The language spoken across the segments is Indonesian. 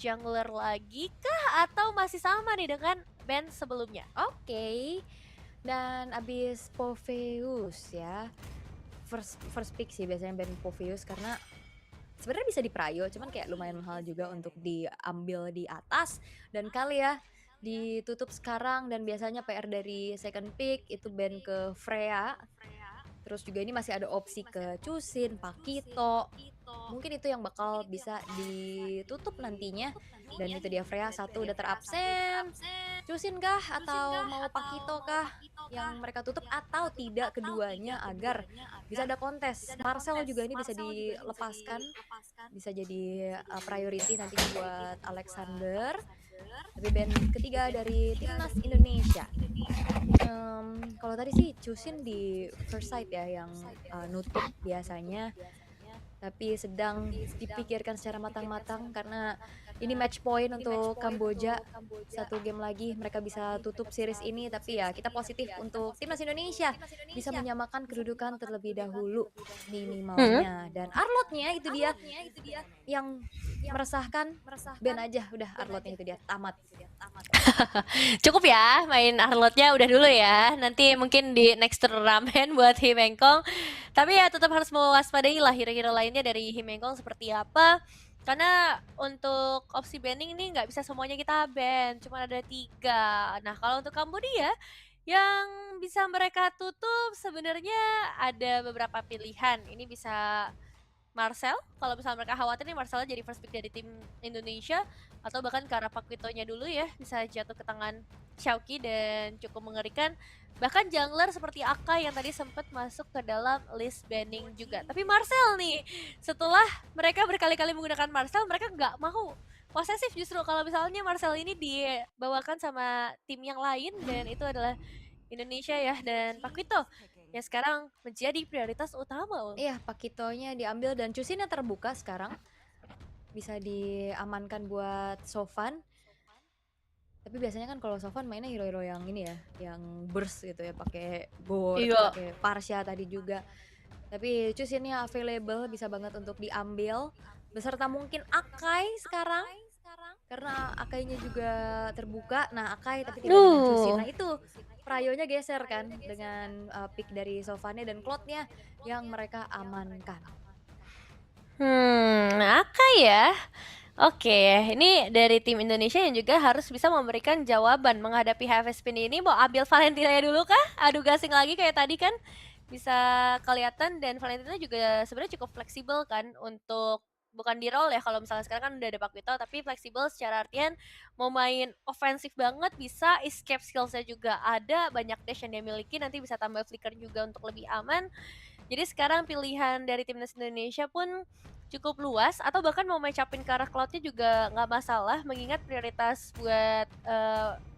jungler lagi kah atau masih sama nih dengan band sebelumnya? Oke. Dan abis Popheus ya, first pick sih biasanya band Popheus karena sebenarnya bisa di Prayo, cuman kayak lumayan mahal juga untuk diambil di atas. Dan kali ya ditutup sekarang dan biasanya PR dari second pick itu band ke Freya. Terus juga ini masih ada opsi ke Chusin, Pakito. Mungkin itu yang bakal bisa ditutup nantinya. Dan itu dia Freya satu udah terabsen. Chusin kah atau mau Pakito kah yang mereka tutup atau tidak keduanya agar bisa ada kontes. Marcel juga ini bisa dilepaskan, bisa jadi priority nantinya buat Alexander. Tapi band ketiga dari timnas Indonesia. Kalau tadi sih Chusin di first sight ya yang nutup biasanya, tapi sedang dipikirkan secara matang-matang karena ini match point untuk Kamboja. Satu game lagi mereka bisa tutup series ini, tapi ya kita positif untuk timnas Indonesia bisa menyamakan kedudukan terlebih dahulu Hmm. minimalnya. Dan Arlotnya itu dia yang meresahkan, ban aja udah Arlotnya itu dia tamat. Cukup ya main Arlotnya udah dulu ya. Nanti mungkin di next turnamen buat Himengkong. Tapi ya tetap harus mewaspadai lah hero-hero lainnya dari Himengkong seperti apa. Karena untuk opsi banning ini nggak bisa semuanya kita ban, cuma ada 3. Nah kalau untuk Cambodia yang bisa mereka tutup sebenarnya ada beberapa pilihan. Ini bisa Marcel, kalau misalnya mereka khawatir nih Marcel jadi first pick dari tim Indonesia atau bahkan Kara Paquitonya dulu ya bisa jatuh ke tangan Xiaoqi dan cukup mengerikan. Bahkan jungler seperti Aka yang tadi sempat masuk ke dalam list banning juga. Tapi Marcel nih, setelah mereka berkali-kali menggunakan Marcel, mereka nggak mau posesif justru kalau misalnya Marcel ini dibawakan sama tim yang lain dan itu adalah Indonesia ya dan Paquito yang sekarang menjadi prioritas utama. Iya, Pakitonya diambil dan Chusinnya terbuka sekarang. Bisa diamankan buat Sofan. Tapi biasanya kan kalau Sofan mainnya hero-hero yang ini ya, yang burst gitu ya, pakai board, Iya. pakai Parsha tadi juga. Tapi Chusinnya available bisa banget untuk diambil beserta mungkin Akai sekarang karena Akainya juga terbuka. Nah, Akai tapi tidak dengan Chusin. Duh. Nah, itu Prayonya geser kan dengan pick dari Sofane dan Cloud-nya yang mereka amankan. Aka ya. Oke, ini dari tim Indonesia yang juga harus bisa memberikan jawaban menghadapi HV Spin ini. Mau ambil Valentina dulu kah? Adu gasing lagi kayak tadi kan bisa kelihatan dan Valentina juga sebenarnya cukup fleksibel kan untuk bukan di roll ya kalau misalnya sekarang kan udah ada Paquito tapi fleksibel secara artian mau main ofensif banget bisa escape skillsnya juga ada banyak dash yang dia miliki nanti bisa tambah flicker juga untuk lebih aman. Jadi sekarang pilihan dari timnas Indonesia pun cukup luas atau bahkan mau match upin ke arah cloud-nya juga nggak masalah mengingat prioritas buat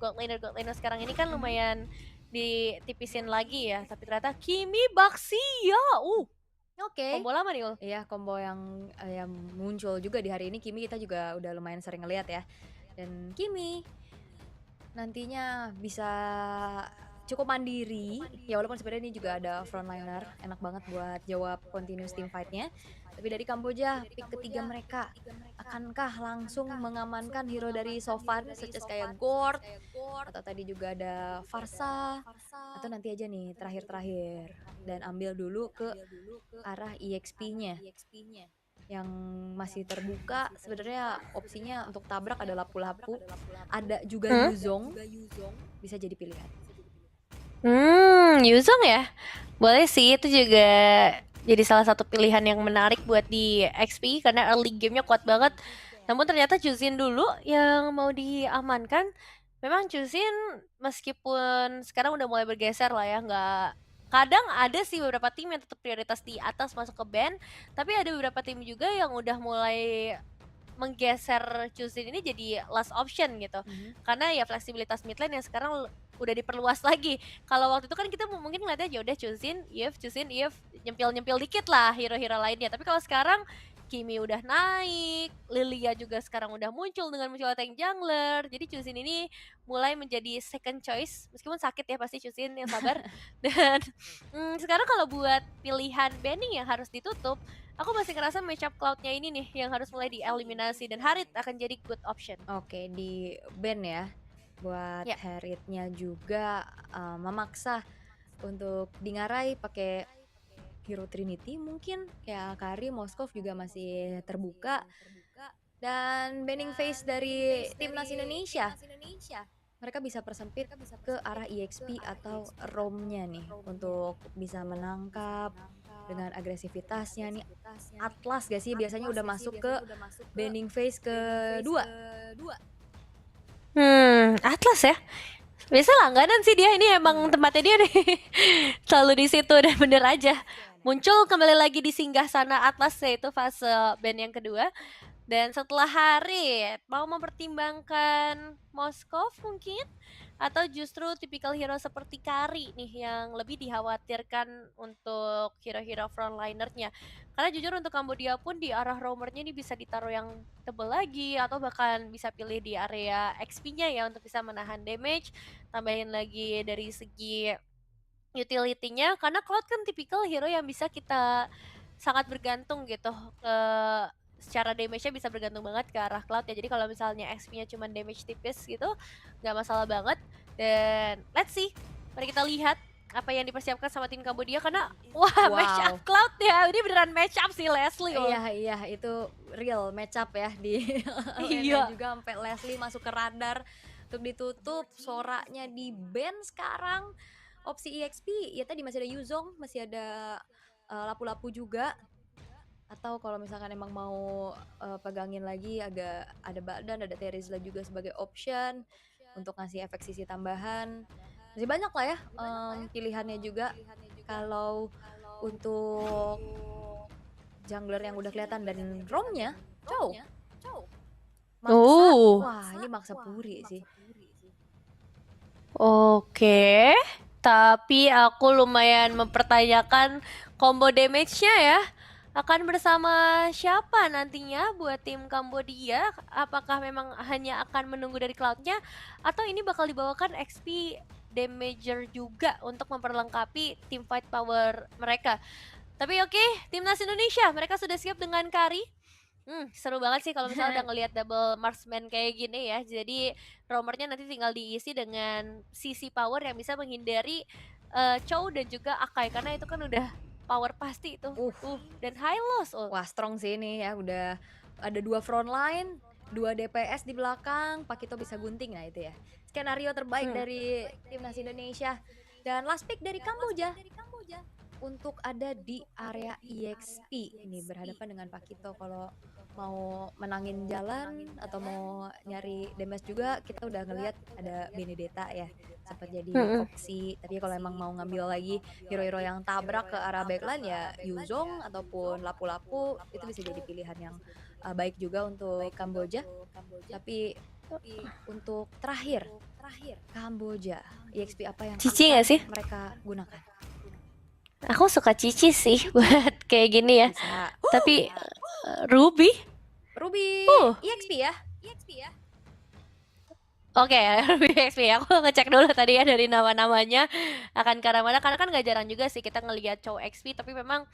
gold laner sekarang ini kan lumayan ditipisin lagi ya. Tapi ternyata Kimi Baxia. Oke. Combo lama nih Ul. Iya, combo yang muncul juga di hari ini Kimi kita juga udah lumayan sering ngeliat ya. Dan Kimi nantinya bisa cukup mandiri ya walaupun sebenarnya ini juga ada frontliner enak banget buat jawab continuous team fight-nya. Tapi dari Kamboja pick ketiga mereka akankah langsung mengamankan hero dari Sofan such as kayak Gord atau tadi juga ada Farsa atau nanti aja nih terakhir-terakhir dan ambil dulu ke arah EXP-nya yang masih terbuka. Sebenarnya opsinya untuk tabrak ada lapu-lapu, ada juga Hmm? Yuzong, bisa jadi pilihan. Yuzong ya? Boleh sih, itu juga jadi salah satu pilihan yang menarik buat di XP karena early game-nya kuat banget. Namun ternyata Chuzin dulu yang mau diamankan. Memang Chuzin meskipun sekarang udah mulai bergeser lah ya, nggak kadang ada sih beberapa tim yang tetap prioritas di atas masuk ke band, tapi ada beberapa tim juga yang udah mulai menggeser Chuzin ini jadi last option gitu. Karena ya fleksibilitas mid lane yang sekarang udah diperluas lagi. Kalau waktu itu kan kita mungkin ngeliatnya ya udah Chuzin, If, nyempil-nyempil dikit lah hero-hero lainnya. Tapi kalau sekarang Kimi udah naik, Lilia juga sekarang udah muncul dengan munculnya tank jungler. Jadi Chuzin ini mulai menjadi second choice. Meskipun sakit ya pasti Chuzin yang sabar. Dan sekarang kalau buat pilihan banning yang harus ditutup, aku masih ngerasa matchup Cloud-nya ini nih yang harus mulai dieliminasi dan Harit akan jadi good option. Oke, di ban ya. Buat Ya. Harriet-nya juga memaksa untuk Dingarai pakai Hero Trinity mungkin kayak Akari, Moskov juga masih terbuka dan banning phase dari timnas Indonesia. Mereka bisa persempit ke arah EXP atau ROM-nya nih untuk bisa menangkap dengan agresivitasnya nih. Atlas gak sih biasanya udah masuk ke banning phase kedua. Atlas ya. Biasa langganan sih dia, ini emang tempatnya dia nih. Selalu di situ dan bener aja. Muncul kembali lagi di singgah sana Atlas, yaitu fase band yang kedua. Dan setelah Harit, mau mempertimbangkan Moskov mungkin? Atau justru tipikal hero seperti Kari nih yang lebih dikhawatirkan untuk hero-hero frontlinernya. Karena jujur untuk Cambodia pun di arah roamernya ini bisa ditaruh yang tebel lagi, atau bahkan bisa pilih di area XP-nya ya untuk bisa menahan damage. Tambahin lagi dari segi utility-nya, karena Cloud kan tipikal hero yang bisa kita sangat bergantung gitu secara damage-nya bisa bergantung banget ke arah Cloud ya. Jadi kalau misalnya XP-nya cuma damage tipis gitu, nggak masalah banget. Dan let's see, mari kita lihat apa yang dipersiapkan sama tim Cambodia, karena match up Cloud ya, ini beneran match up sih Leslie. Iya itu real match up ya di iya juga sampai Leslie masuk ke radar untuk ditutup, Soranya di ban sekarang. Opsi EXP ya tadi masih ada Yuzong, masih ada lapu-lapu juga. Atau kalau misalkan emang mau pegangin lagi agak ada Badan, ada Terizla juga sebagai option untuk ngasih efek sisi tambahan. Masih banyak lah ya pilihannya juga. Kalau untuk jungler yang udah kelihatan dan ROM-nya Chow. Wah ini maksa Puri sih. Oke, tapi aku lumayan mempertanyakan combo damage-nya ya. Akan bersama siapa nantinya buat tim Cambodia? Apakah memang hanya akan menunggu dari Cloud-nya, atau ini bakal dibawakan XP damager juga untuk memperlengkapi team fight power mereka? Tapi oke, timnas Indonesia mereka sudah siap dengan Kari. Seru banget sih kalau misalnya udah ngelihat double marksman kayak gini ya. Jadi roamernya nanti tinggal diisi dengan sisi power yang bisa menghindari Chow dan juga Akai, karena itu kan udah power pasti itu. Dan high loss. Wah strong sih ini ya, udah ada 2 front line, 2 DPS di belakang, Pakito bisa gunting. Nah itu ya skenario terbaik dari timnas Indonesia. Dan last pick dari Kamboja untuk ada di area EXP. Ini berhadapan dengan Pakito. Kalau mau menangin jalan atau mau nyari damage juga, kita udah ngelihat ada Benedetta ya sempat jadi opsi. Tapi kalau emang mau ngambil lagi hero-hero yang tabrak ke arah backline ya Yuzong ataupun lapu-lapu, itu bisa jadi pilihan yang baik juga untuk Kamboja. Tapi untuk terakhir Kamboja, EXP apa yang Cici nggak sih mereka gunakan? Aku suka Cici sih buat kayak gini ya. Tapi Ruby EXP ya. Oke, Ruby EXP. Aku ngecek dulu tadi ya dari nama-namanya akan ke arah mana, karena kan gak jarang juga sih kita ngelihat Chow XP, tapi memang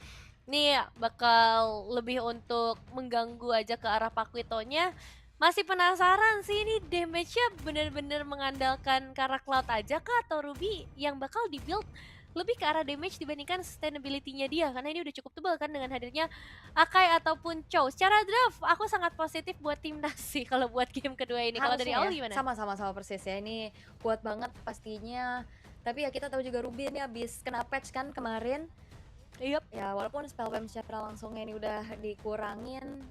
ini bakal lebih untuk mengganggu aja ke arah Pakitonya. Masih penasaran sih ini damage-nya bener-bener mengandalkan ke arah Cloud aja kah, atau Ruby yang bakal di-build lebih ke arah damage dibandingkan sustainability-nya dia, karena ini udah cukup tebal kan dengan hadirnya Akai ataupun Chow. Secara draft aku sangat positif buat timnas sih kalau buat game kedua ini. Kalau dari awal gimana? Sama persis ya, ini kuat banget pastinya. Tapi ya kita tahu juga Ruby ini habis kena patch kan kemarin. Ya walaupun spell spam secara langsungnya ini udah dikurangin,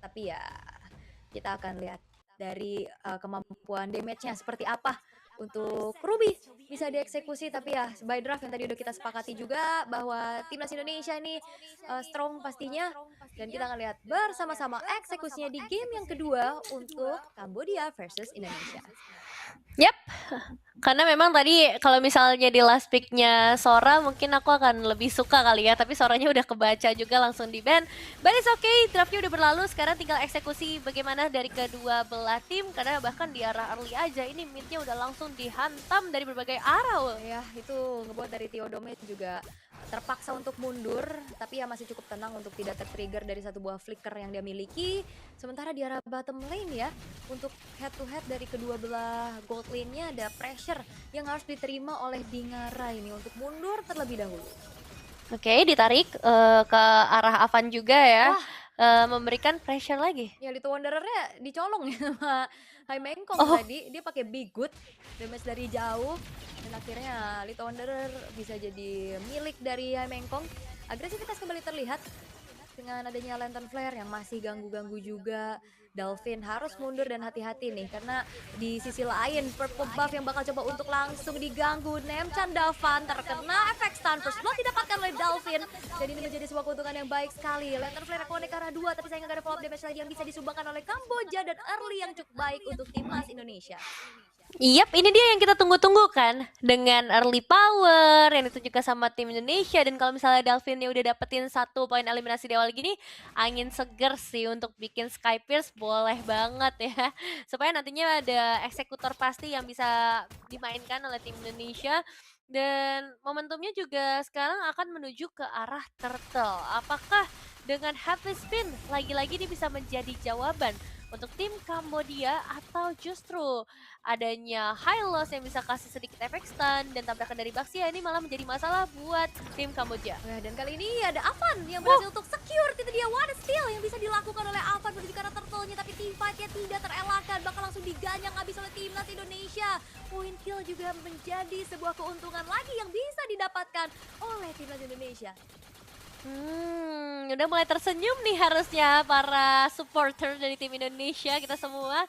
tapi ya kita akan lihat dari kemampuan damage-nya seperti apa untuk Ruby bisa dieksekusi. Tapi ya by draft yang tadi udah kita sepakati juga bahwa timnas Indonesia ini strong pastinya, dan kita akan lihat bersama-sama eksekusinya di game yang kedua untuk Kambodia versus Indonesia. Yap, karena memang tadi kalau misalnya di last pick-nya Sora mungkin aku akan lebih suka kali ya, tapi Soranya udah kebaca juga langsung di ban. But it's okay, draftnya udah berlalu, sekarang tinggal eksekusi bagaimana dari kedua belah tim, karena bahkan di arah early aja ini midnya udah langsung langsung dihantam dari berbagai arah. Ul. Ya, itu ngebuat dari Theodome juga terpaksa untuk mundur, tapi ya masih cukup tenang untuk tidak tertrigger dari satu buah flicker yang dia miliki. Sementara di arah bottom lane ya, untuk head to head dari kedua belah gold lane-nya ada pressure yang harus diterima oleh Dingara ini untuk mundur terlebih dahulu. Oke, ditarik ke arah Avan juga ya. Wah, Memberikan pressure lagi. ya Little Wanderer-nya dicolong ya sama Hai Mengkong Oh, tadi. Dia pakai Big Good, damage dari jauh. Dan akhirnya Little Wanderer bisa jadi milik dari Hai Mengkong. Agresivitas kembali terlihat dengan adanya Lantern Flare yang masih ganggu-ganggu juga. Dolphin harus mundur dan hati-hati nih karena di sisi lain purple buff yang bakal coba untuk langsung diganggu. Nemchan Davan terkena efek stun first blood didapatkan oleh Dolphin dan ini menjadi sebuah keuntungan yang baik sekali. Lantern Flare connect ke arah 2 tapi sayang nggak ada follow up damage lagi yang bisa disumbangkan oleh Kamboja dan early yang cukup baik untuk timnas Indonesia. Yap, ini dia yang kita tunggu-tunggu kan. Dengan early power yang ditunjukkan sama tim Indonesia. Dan kalau misalnya Delfinnya udah dapetin 1 poin eliminasi di awal gini, angin seger sih untuk bikin Skypierce boleh banget ya. Supaya nantinya ada eksekutor pasti yang bisa dimainkan oleh tim Indonesia. Dan momentumnya juga sekarang akan menuju ke arah Turtle. Apakah dengan Heavy Spin lagi-lagi ini bisa menjadi jawaban untuk tim Kambodia, atau justru adanya high loss yang bisa kasih sedikit efek stun dan tabrakan dari Baxia ini malah menjadi masalah buat tim Kamboja. Nah, dan kali ini ada Avan yang berhasil untuk secure. Itu dia one steal yang bisa dilakukan oleh Avan menuju ke arah turtle-nya, tapi teamfight-nya tidak terelakkan, bakal langsung diganyang habis oleh timnas Indonesia. Point kill juga menjadi sebuah keuntungan lagi yang bisa didapatkan oleh timnas Indonesia. Udah mulai tersenyum nih harusnya para supporter dari tim Indonesia kita semua.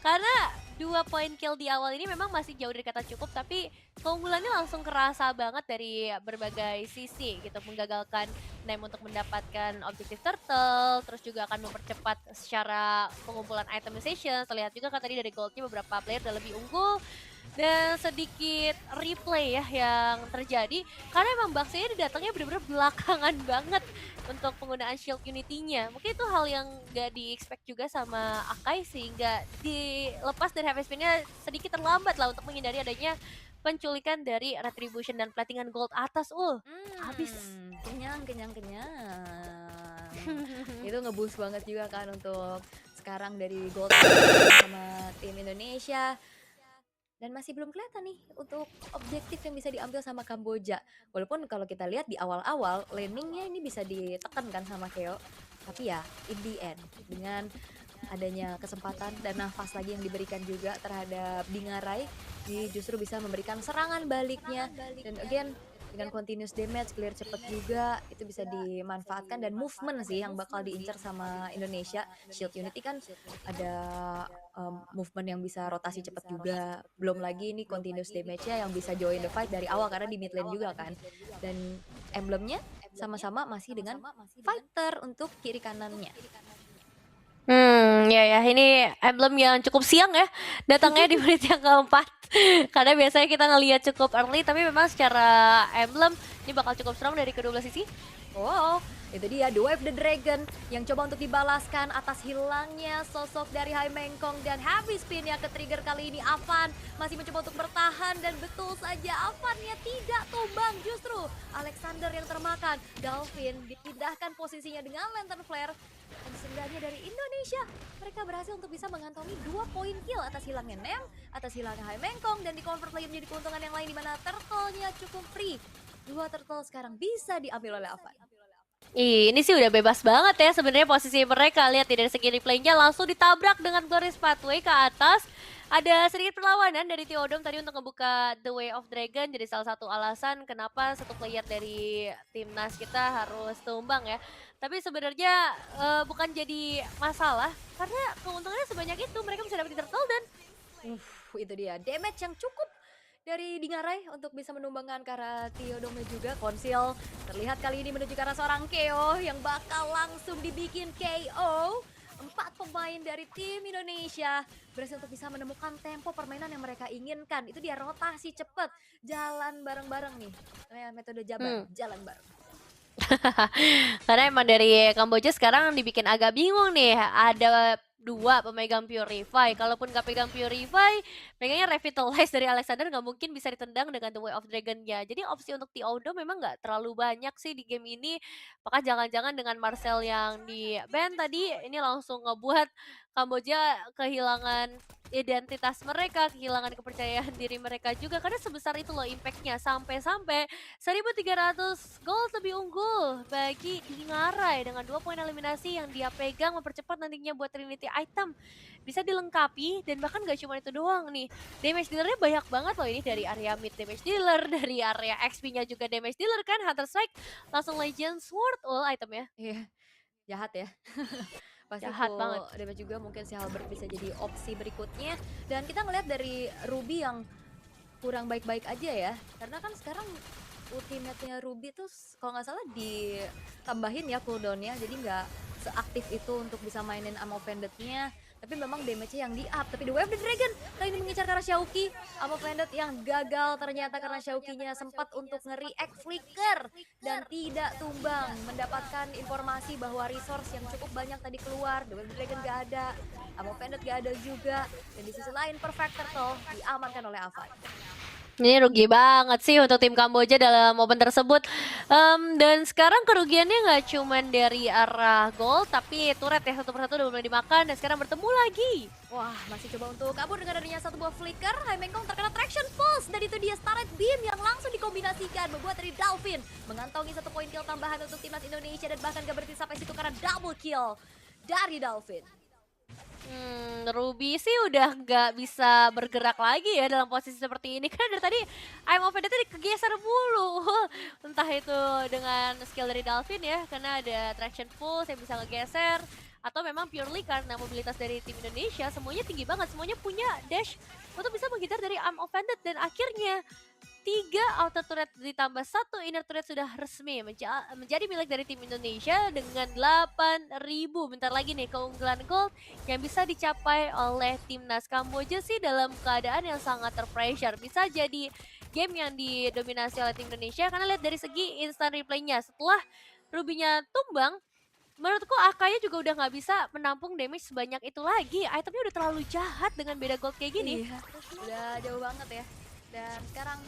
Karena 2 poin kill di awal ini memang masih jauh dari kata cukup, tapi keunggulannya langsung kerasa banget dari berbagai sisi gitu. Menggagalkan Nem untuk mendapatkan objektif turtle, terus juga akan mempercepat secara pengumpulan itemization. Terlihat juga kan tadi dari goldnya beberapa player udah lebih unggul. Dan sedikit replay ya yang terjadi karena emang Baxia datangnya bener-bener belakangan banget untuk penggunaan shield unity-nya. Mungkin itu hal yang gak di-expect juga sama Akai sehingga dilepas dari heavy spin-nya sedikit terlambat lah untuk menghindari adanya penculikan dari Retribution dan platingan gold atas. Habis. Kenyang. Itu ngeboost banget juga kan untuk sekarang dari gold sama tim Indonesia. Dan masih belum kelihatan nih untuk objektif yang bisa diambil sama Kamboja. Walaupun kalau kita lihat di awal-awal laningnya ini bisa ditekan kan sama Keo. Tapi ya in the end dengan adanya kesempatan dan nafas lagi yang diberikan juga terhadap Dingarai, ini justru bisa memberikan serangan baliknya. Dan again dengan continuous damage, clear cepet juga, itu bisa dimanfaatkan. Dan movement sih yang bakal diincar sama Indonesia. Shield Unity kan ada movement yang bisa rotasi cepet juga. Belum lagi ini continuous damage-nya yang bisa join the fight dari awal karena di mid lane juga kan. Dan emblemnya sama-sama masih dengan fighter untuk kiri kanannya. Ya ini emblem yang cukup siang ya, datangnya di menit yang keempat. Karena biasanya kita ngelihat cukup early, tapi memang secara emblem ini bakal cukup strong dari kedua belah sisi. Oh, itu dia The Wave the Dragon yang coba untuk dibalaskan atas hilangnya sosok dari Hai Mengkong dan heavy spin yang ke-trigger kali ini. Avan masih mencoba untuk bertahan dan betul saja Avannya tidak tumbang, justru Alexander yang termakan. Dolphin dipindahkan posisinya dengan Lantern Flare dan seenggaknya dari Indonesia mereka berhasil untuk bisa mengantongi 2 poin kill atas hilangnya Nem, atas hilangnya Hai Mengkong, dan di-convert lagi menjadi keuntungan yang lain di mana turtle-nya cukup free. 2 turtle sekarang bisa diambil oleh Avan. Ini sih udah bebas banget ya sebenarnya posisi mereka. Lihat dari segi replaynya langsung ditabrak dengan Glorious Pathway ke atas. Ada sedikit perlawanan dari Theodome tadi untuk ngebuka The Way of Dragon. Jadi salah satu alasan kenapa satu player dari timnas kita harus tumbang ya. Tapi sebenarnya bukan jadi masalah karena keuntungannya sebanyak itu. Mereka bisa dapetin turtle dan Itu dia damage yang cukup dari Dingarai untuk bisa menumbangkan ke arah Theodome juga. Konsil terlihat kali ini menuju ke arah seorang KO yang bakal langsung dibikin KO. 4 pemain dari tim Indonesia berhasil untuk bisa menemukan tempo permainan yang mereka inginkan. Itu dia rotasi cepet, jalan bareng-bareng nih. Metode Jabar, jalan bareng. karena emang dari Kamboja sekarang dibikin agak bingung nih. Ada 2 pemegang Purify. Kalaupun nggak pegang Purify, pegangnya Revitalize dari Alexander nggak mungkin bisa ditendang dengan The Way of Dragon-nya. Jadi opsi untuk Theodo memang nggak terlalu banyak sih di game ini. Apakah jangan-jangan dengan Marcel yang di-ban tadi, ini langsung ngebuat Kamboja kehilangan identitas mereka, kehilangan kepercayaan diri mereka juga. Karena sebesar itu loh impact-nya. Sampai-sampai 1.300 gold lebih unggul bagi Dingarai dengan 2 poin eliminasi yang dia pegang mempercepat nantinya buat Trinity item bisa dilengkapi dan bahkan gak cuma itu doang nih, damage dealernya banyak banget loh ini dari area mid damage dealer, dari area XP-nya juga damage dealer kan, Hunter Strike langsung Legend Sword itemnya. Iya, jahat ya. Pasti Jahat full banget. damage juga, mungkin si Halberd bisa jadi opsi berikutnya. Dan kita ngeliat dari Ruby yang kurang baik-baik aja ya, karena kan sekarang ultimate-nya Ruby tuh kalau nggak salah ditambahin ya cooldown-nya, jadi nggak seaktif itu untuk bisa mainin Ammo Bandit-nya. Tapi memang damage-nya yang di-up. Tapi The Way of the Dragon kali ini mengincar ke arah Xiaoqi. Ammo Bandit yang gagal ternyata karena Xiaoqi-nya sempat untuk nge-react flicker dan tidak tumbang. Mendapatkan informasi bahwa resource yang cukup banyak tadi keluar. The Way of the Dragon gak ada, Ammo Bandit gak ada juga. Dan di sisi lain Perfect Turtle diamankan oleh Avan. Ini rugi banget sih untuk tim Kamboja dalam momen tersebut. Dan sekarang kerugiannya nggak cuma dari arah gol, tapi turret ya satu persatu udah mulai dimakan dan sekarang bertemu lagi. Wah, masih coba untuk kabur dengan adanya satu buah flicker. Hai Mengkong terkena traction pulse dan itu dia Starlight Beam yang langsung dikombinasikan membuat dari Dolphin mengantongi 1 poin kill tambahan untuk timnas Indonesia dan bahkan gak berhenti sampai situ karena double kill dari Dolphin. Ruby sih udah nggak bisa bergerak lagi ya dalam posisi seperti ini. Karena dari tadi I'm Offended tadi kegeser mulu. Entah itu dengan skill dari Dolphin ya, karena ada traction pulse yang bisa ngegeser. Atau memang purely karena mobilitas dari tim Indonesia, semuanya tinggi banget. Semuanya punya dash untuk bisa menghindar dari I'm Offended. Dan akhirnya 3 outer turret ditambah 1 inner turret sudah resmi menjadi milik dari tim Indonesia dengan 8.000. Bentar lagi nih keunggulan gold yang bisa dicapai oleh timnas Kamboja sih dalam keadaan yang sangat terpressure. Bisa jadi game yang didominasi oleh tim Indonesia karena lihat dari segi instant replaynya. Setelah Ruby-nya tumbang, menurutku AK-nya juga udah nggak bisa menampung damage sebanyak itu lagi. Itemnya udah terlalu jahat dengan beda gold kayak gini. Iya, udah jauh banget ya. Dan sekarang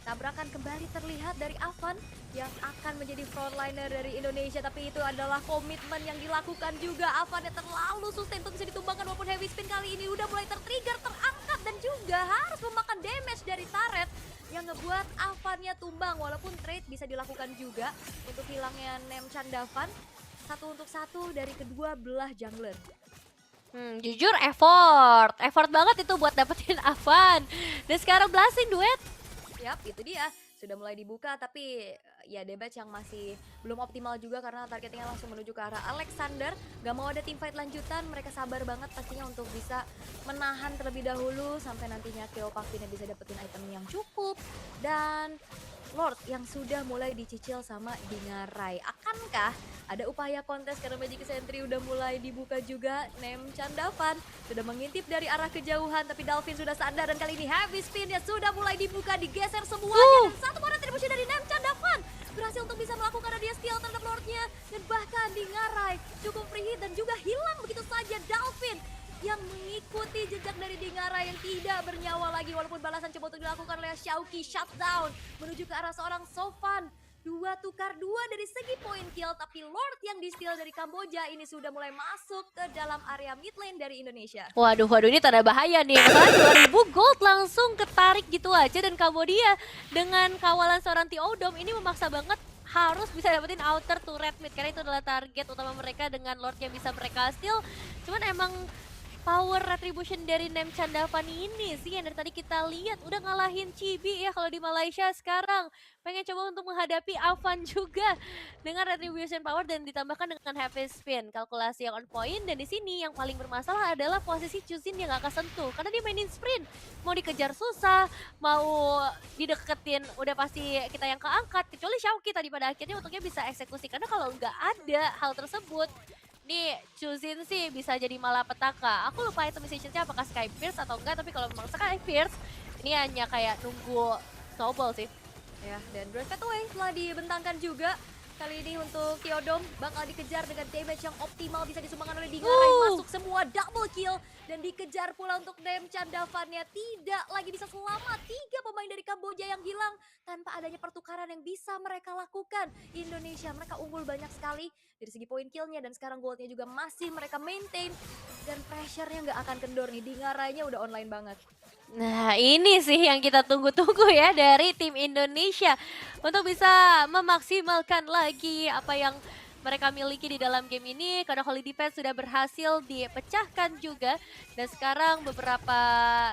tabrakan kembali terlihat dari Avan yang akan menjadi frontliner dari Indonesia, tapi itu adalah komitmen yang dilakukan juga. Avan yang terlalu sustain untuk bisa ditumbangkan walaupun heavy spin kali ini udah mulai tertrigger, terangkat dan juga harus memakan damage dari turret yang ngebuat Avannya tumbang walaupun trade bisa dilakukan juga untuk hilangnya Nem Chandavan 1-1 dari kedua belah jungler. Jujur effort banget itu buat dapetin Avan. Dan sekarang Blasting duet. Yap, itu dia. Sudah mulai dibuka tapi ya Debatch yang masih belum optimal juga karena targetnya langsung menuju ke arah Alexander. Gak mau ada teamfight lanjutan, mereka sabar banget pastinya untuk bisa menahan terlebih dahulu sampai nantinya Cleopatra bisa dapetin item yang cukup. Dan Lord yang sudah mulai dicicil sama Dingarai. Akankah ada upaya kontes karena Magic Sentry udah mulai dibuka juga? Nem Chandavan sudah mengintip dari arah kejauhan tapi Dolphin sudah sadar dan kali ini heavy spinnya sudah mulai dibuka, digeser semuanya dan satu poin retribusi dari Nem Chandavan berhasil untuk bisa melakukan dia steal terhadap Lordnya dan bahkan Dingarai cukup free hit dan juga hilang begitu saja Dolphin yang mengikuti jejak dari Dingarai yang tidak bernyawa lagi walaupun balasan coba untuk dilakukan oleh Xiaoqi shutdown menuju ke arah seorang Sofan. 2 tukar 2 dari segi poin kill tapi Lord yang di steal dari Kamboja ini sudah mulai masuk ke dalam area mid lane dari Indonesia. Waduh ini tanda bahaya nih. Masalah 2000 gold langsung ketarik gitu aja dan Kamboja dengan kawalan seorang Theodom ini memaksa banget harus bisa dapetin outer turret mid karena itu adalah target utama mereka dengan Lord yang bisa mereka steal. Cuman emang power retribution dari Nem Chandavan ini sih yang dari tadi kita lihat udah ngalahin Chibi ya kalau di Malaysia. Sekarang pengen coba untuk menghadapi Avan juga dengan retribution power dan ditambahkan dengan heavy spin, kalkulasi yang on point. Dan di sini yang paling bermasalah adalah posisi Chuzin yang gak kesentuh karena dia mainin sprint, mau dikejar susah, mau dideketin udah pasti kita yang keangkat, kecuali Xiaoqi tadi pada akhirnya untuknya bisa eksekusi karena kalau nggak ada hal tersebut nih Chuzin sih bisa jadi malapetaka. Aku lupa item essentialnya apakah Sky Pierce atau enggak, tapi kalau memang Sky Pierce ini hanya kayak nunggu snowball sih. Ya, dan Drive Away telah dibentangkan juga Kali ini untuk Theodom bakal dikejar dengan damage yang optimal bisa disumbangkan oleh Dingarai. Masuk semua double kill dan dikejar pula untuk Nemchan Davannya. Tidak lagi bisa selamat. 3 pemain dari Kamboja yang hilang tanpa adanya pertukaran yang bisa mereka lakukan. Indonesia mereka unggul banyak sekali dari segi poin killnya dan sekarang goldnya juga masih mereka maintain dan pressure-nya nggak akan kendor nih. Dingarainya udah online banget. Nah, ini sih yang kita tunggu-tunggu ya dari tim Indonesia untuk bisa memaksimalkan lagi apa yang mereka miliki di dalam game ini karena Holy Defense sudah berhasil dipecahkan juga dan sekarang beberapa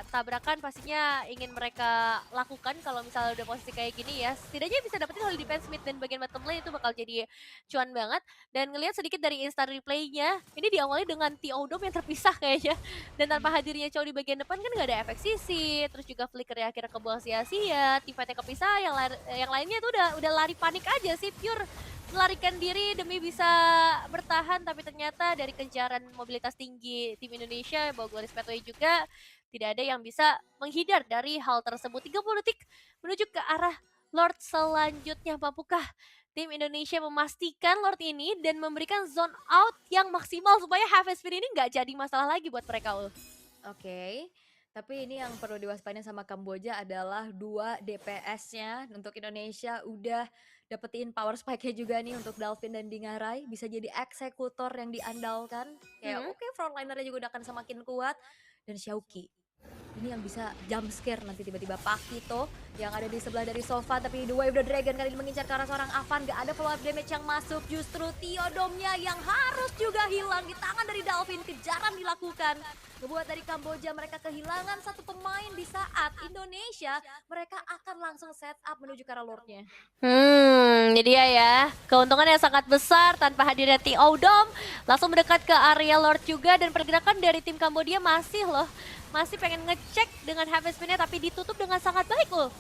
tabrakan pastinya ingin mereka lakukan kalau misalnya udah posisi kayak gini ya. Setidaknya bisa dapetin Holy Defense mid dan bagian bottom lane itu bakal jadi cuan banget dan ngelihat sedikit dari instant replay-nya ini diawali dengan Theodom yang terpisah kayaknya. Dan tanpa hadirnya Chow di bagian depan kan nggak ada efek sisi, terus juga flicker ya akhirnya kebuang sia-sia, teamfight-nya kepisah, yang lainnya itu udah lari panik aja sih, pure melarikan diri demi bisa bertahan, tapi ternyata dari kejaran mobilitas tinggi tim Indonesia, bawa Glorious Pathway juga, tidak ada yang bisa menghindar dari hal tersebut. 30 detik menuju ke arah Lord selanjutnya, mampukah tim Indonesia memastikan Lord ini dan memberikan zone out yang maksimal supaya Harvest Speed ini nggak jadi masalah lagi buat mereka, Ul. Oke, tapi ini yang perlu diwaspadai sama Kamboja adalah 2 DPS-nya untuk Indonesia udah dapetin power spike-nya juga nih untuk Dalvin dan Dingarai. Bisa jadi eksekutor yang diandalkan. Kayak oke, frontlinernya juga udah akan semakin kuat. Dan Xiaoqi. Ini yang bisa jump scare nanti tiba-tiba Pakito yang ada di sebelah dari Sova, tapi The Wave the Dragon kali ini mengincar ke arah seorang Avan. Gak ada follow up damage yang masuk, justru Theodomnya yang harus juga hilang di tangan dari Dalvin. Kejaran dilakukan, ngebuat dari Kamboja mereka kehilangan satu pemain di saat Indonesia mereka akan langsung set up menuju ke arah Lordnya. Ini dia ya, keuntungan yang sangat besar tanpa hadirnya Theodom, langsung mendekat ke area Lord juga dan pergerakan dari tim Kambodia masih pengen ngecek dengan Harvest Speed-nya tapi ditutup dengan sangat baik loh.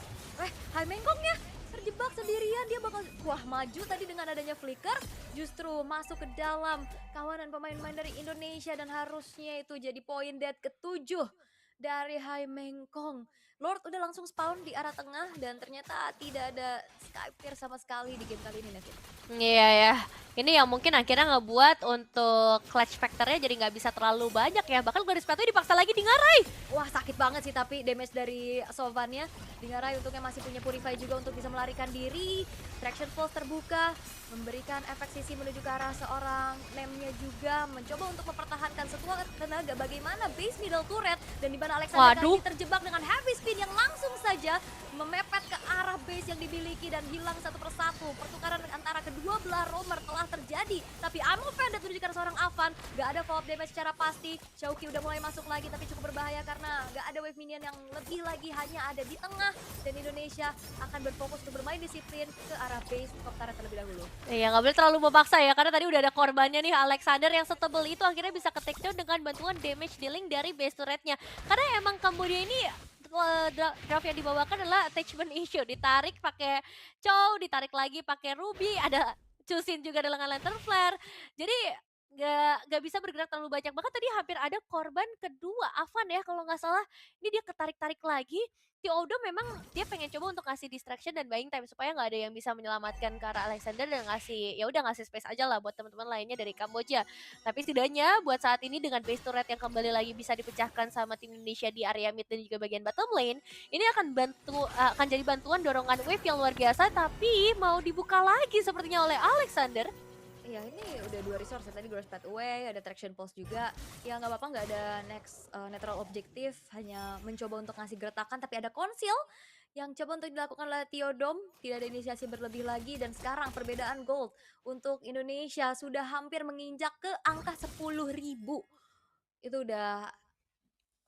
Hai Mengkongnya terjebak sendirian, dia bakal maju tadi dengan adanya flicker, justru masuk ke dalam kawanan pemain-pemain dari Indonesia dan harusnya itu jadi poin dead ke-7 dari Hai Mengkong. Lord udah langsung spawn di arah tengah dan ternyata tidak ada Skypier sama sekali di game kali ini, Nevin. Iya ya, ini yang mungkin akhirnya ngebuat untuk clutch factor-nya jadi nggak bisa terlalu banyak ya. Bahkan Glorious Pathway dipaksa lagi di Ngarai. Wah, sakit banget sih tapi damage dari Sovannya. Dingarai untungnya masih punya Purify juga untuk bisa melarikan diri. Traction Pulse terbuka, memberikan efek sisi menuju ke arah seorang Nemnya juga. Mencoba untuk mempertahankan sekuat tenaga bagaimana base middle turret. Dan di mana Alexander kali ini terjebak dengan heavy spin yang langsung saja memepet ke arah base yang dimiliki dan hilang satu persatu. Pertukaran antara kedua belah roamer telah terjadi. Tapi Amo Vendetta menuju ke arah seorang Avan. Gak ada follow up damage secara pasti. Xiaoqi udah mulai masuk lagi tapi cukup berbahaya karena gak ada wave minion yang lebih lagi, hanya ada di tengah. Dan Indonesia akan berfokus untuk bermain disiplin ke arah base Koptara terlebih dahulu. Iya, nggak boleh terlalu memaksa ya, karena tadi udah ada korbannya nih, Alexander yang setebel itu akhirnya bisa ke take down dengan bantuan damage dealing dari base turretnya. Karena emang Kambodia ini draft yang dibawakan adalah attachment issue, ditarik pakai Chow, ditarik lagi pakai Ruby, ada Chusin juga dengan Lantern Flare. Jadi nggak bisa bergerak terlalu banyak. Bahkan tadi hampir ada korban kedua, Avan ya kalau nggak salah. Ini dia ketarik-tarik lagi. Theodom memang dia pengen coba untuk ngasih distraction dan buying time supaya nggak ada yang bisa menyelamatkan ke arah Alexander dan ngasih space aja lah buat teman-teman lainnya dari Kamboja. Tapi setidaknya buat saat ini dengan base turret yang kembali lagi bisa dipecahkan sama tim Indonesia di area mid dan juga bagian bottom lane, ini akan jadi bantuan dorongan wave yang luar biasa, tapi mau dibuka lagi sepertinya oleh Alexander. Iya, ini udah 2 resource ya. Tadi Glorious Pathway, ada Traction Pulse juga. Ya nggak apa-apa, nggak ada next netral objektif, hanya mencoba untuk ngasih gertakan. Tapi ada Conceal yang coba untuk dilakukan oleh Theodom. Tidak ada inisiasi berlebih lagi dan sekarang perbedaan gold untuk Indonesia sudah hampir menginjak ke angka 10.000. Itu udah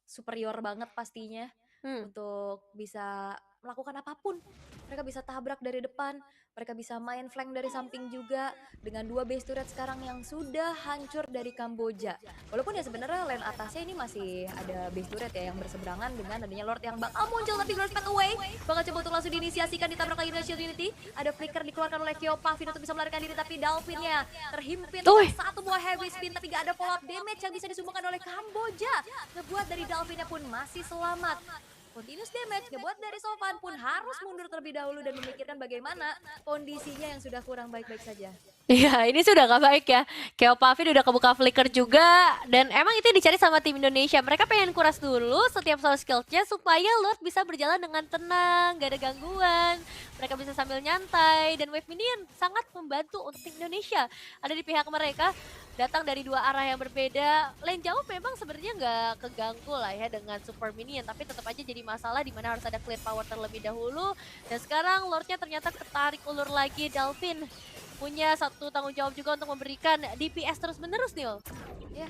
superior banget pastinya untuk bisa melakukan apapun. Mereka bisa tabrak dari depan, mereka bisa main flank dari samping juga dengan 2 base turret sekarang yang sudah hancur dari Kamboja. Walaupun ya sebenarnya lane atasnya ini masih ada base turret ya yang berseberangan dengan adanya Lord yang bakal muncul, tapi Glorious Pathway bakal coba untuk langsung diinisiasikan, ditabrak lagi dengan Shield Unity. Ada flicker dikeluarkan oleh Kyo Pavin untuk bisa melarikan diri, tapi Dalvinnya terhimpit satu buah heavy spin tapi gak ada follow up damage yang bisa disumbangkan oleh Kamboja. Ngebuat dari Dalvinnya pun masih selamat. continuous damage, ngebuat dari Sofan pun harus mundur terlebih dahulu dan memikirkan bagaimana kondisinya yang sudah kurang baik-baik saja. Iya, ini sudah gak baik ya. Kayak Pavin udah kebuka flicker juga. Dan emang itu yang dicari sama tim Indonesia. Mereka pengen kuras dulu setiap soal skillsnya supaya Lord bisa berjalan dengan tenang, gak ada gangguan. Mereka bisa sambil nyantai. Dan Wave Minion sangat membantu untuk tim Indonesia. Ada di pihak mereka, datang dari dua arah yang berbeda. Lane jauh memang sebenarnya nggak keganggu lah ya dengan Super Minion. Tapi tetap aja jadi masalah di mana harus ada clear power terlebih dahulu. Dan sekarang Lordnya ternyata ketarik ulur lagi. Dalvin punya satu tanggung jawab juga untuk memberikan DPS terus-menerus nih. Ya,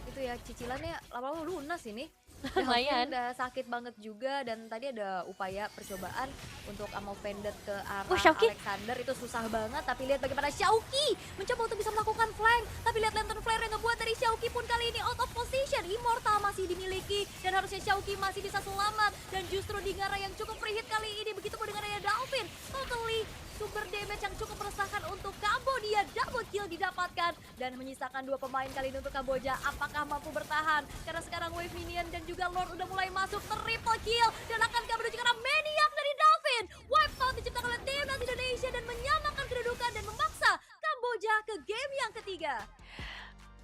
itu ya cicilannya lama-lama lunas ini. Lumayan. Udah sakit banget juga dan tadi ada upaya percobaan untuk Ammo Vended ke arah Xiaoqi. Alexander itu susah banget, tapi lihat bagaimana Xiaoqi mencoba untuk bisa melakukan flank, tapi lihat lantern flare yang ngebuat dari Xiaoqi pun kali ini out of position. Immortal masih dimiliki dan harusnya Xiaoqi masih bisa selamat dan justru Dingara yang cukup free hit kali ini, begitu pun dengan Aya Dalvin. Totally super damage yang cukup meresahkan untuk Kambodia. Double kill didapatkan dan menyisakan dua pemain kali ini untuk Kamboja. Apakah mampu bertahan? Karena sekarang Wave Minion dan juga Lord udah mulai masuk triple kill dan akankah menuju ke arah Maniac dari Dalvin. Wipe out diciptakan oleh timnas Indonesia dan menyamakan kedudukan dan memaksa Kamboja ke game yang ketiga.